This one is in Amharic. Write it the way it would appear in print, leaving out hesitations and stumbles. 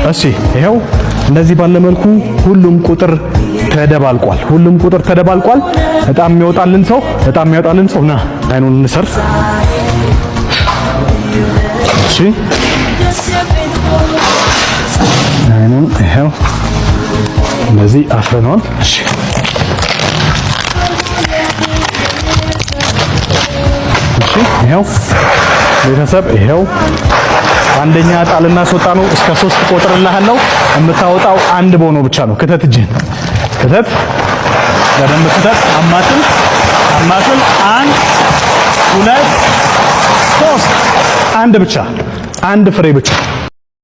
እሺ ይሄው እንደዚህ ባለ መልኩ ሁሉም ቁጥር ተደባልቋል። በጣም የሚያወጣልን ሰው ና አይኑን እንሰር። እሺ አይኑን ይሄው እንደዚህ አፍረነዋል። እሺ ይሄው ቤተሰብ ይሄው አንደኛ ጣል እናስወጣ ነው። እስከ 3 ቆጥርልሃለሁ። የምታወጣው አንድ ቦኖ ብቻ ነው። ክተት፣ እጅህን ክተት፣ በደንብ ክተት። አማስል 1 2 3 አንድ ብቻ፣ አንድ ፍሬ ብቻ